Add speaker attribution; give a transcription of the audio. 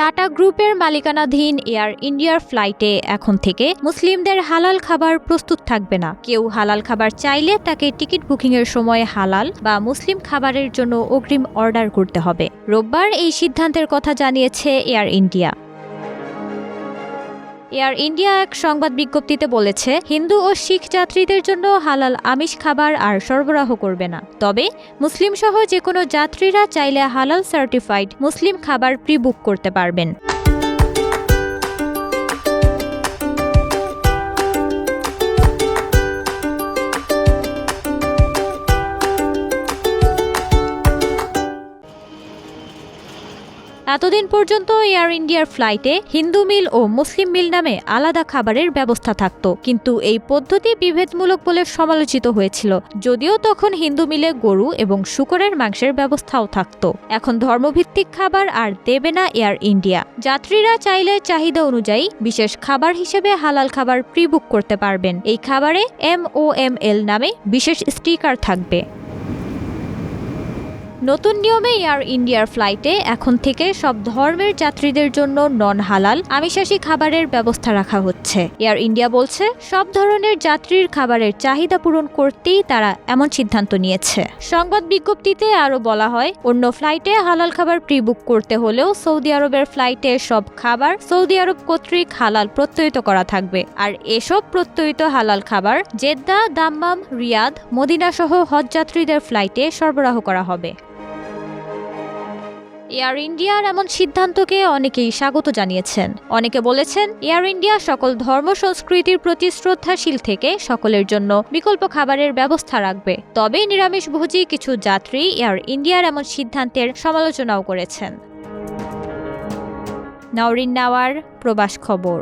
Speaker 1: Tata গ্রুপের মালিকানাধীন air ইন্ডিয়ার ফ্লাইটে এখন থেকে মুসলিমদের হালাল খাবার প্রস্তুত থাকবে না। কেউ হালাল খাবার চাইলে তাকে টিকিট বুকিংয়ের সময় হালাল বা মুসলিম খাবারের জন্য অগ্রিম অর্ডার করতে হবে। রোববার এই সিদ্ধান্তের কথা জানিয়েছে এয়ার ইন্ডিয়া। এয়ার ইন্ডিয়া এক সংবাদ বিজ্ঞপ্তিতে বলেছে, হিন্দু ও শিখ যাত্রীদের জন্য হালাল আমিষ খাবার আর সরবরাহ করবে না। তবে মুসলিম সহ যে কোনো যাত্রীরা চাইলে হালাল সার্টিফাইড মুসলিম খাবার প্রি বুক করতে পারবেন। এতদিন পর্যন্ত এয়ার ইন্ডিয়ার ফ্লাইটে হিন্দু মিল ও মুসলিম মিল নামে আলাদা খাবারের ব্যবস্থা থাকত, কিন্তু এই পদ্ধতি বিভেদমূলক বলে সমালোচিত হয়েছিল। যদিও তখন হিন্দু মিলে গরু এবং শূকরের মাংসের ব্যবস্থাও থাকত। এখন ধর্মভিত্তিক খাবার আর দেবে না এয়ার ইন্ডিয়া। যাত্রীরা চাইলে চাহিদা অনুযায়ী বিশেষ খাবার হিসেবে হালাল খাবার প্রি বুক করতে পারবেন। এই খাবারে MOML নামে বিশেষ স্টিকার থাকবে। নতুন নিয়মে এয়ার ইন্ডিয়ার ফ্লাইটে এখন থেকে সব ধর্মের যাত্রীদের জন্য নন হালাল আমিষাশী খাবারের ব্যবস্থা রাখা হচ্ছে। এয়ার ইন্ডিয়া বলছে, সব ধরনের যাত্রীর খাবারের চাহিদা পূরণ করতেই তারা এমন সিদ্ধান্ত নিয়েছে। সংবাদ বিজ্ঞপ্তিতে আরও বলা হয়, অন্য ফ্লাইটে হালাল খাবার প্রি বুক করতে হলেও সৌদি আরবের ফ্লাইটে সব খাবার সৌদি আরব কর্তৃক হালাল প্রত্যয়িত করা থাকবে। আর এসব প্রত্যয়িত হালাল খাবার জেদ্দা, দাম্মাম, রিয়াদ, মদিনা সহ হজ যাত্রীদের ফ্লাইটে সরবরাহ করা হবে। এয়ার ইন্ডিয়ার এমন সিদ্ধান্তকে অনেকেই স্বাগত জানিয়েছেন। অনেকে বলেছেন, এয়ার ইন্ডিয়া সকল ধর্ম সংস্কৃতির প্রতি শ্রদ্ধাশীল থেকে সকলের জন্য বিকল্প খাবারের ব্যবস্থা রাখবে। তবে নিরামিষভোজী কিছু যাত্রী এয়ার ইন্ডিয়ার এমন সিদ্ধান্তের সমালোচনাও করেছেন। নাওরিন নাওয়ার, প্রবাস খবর।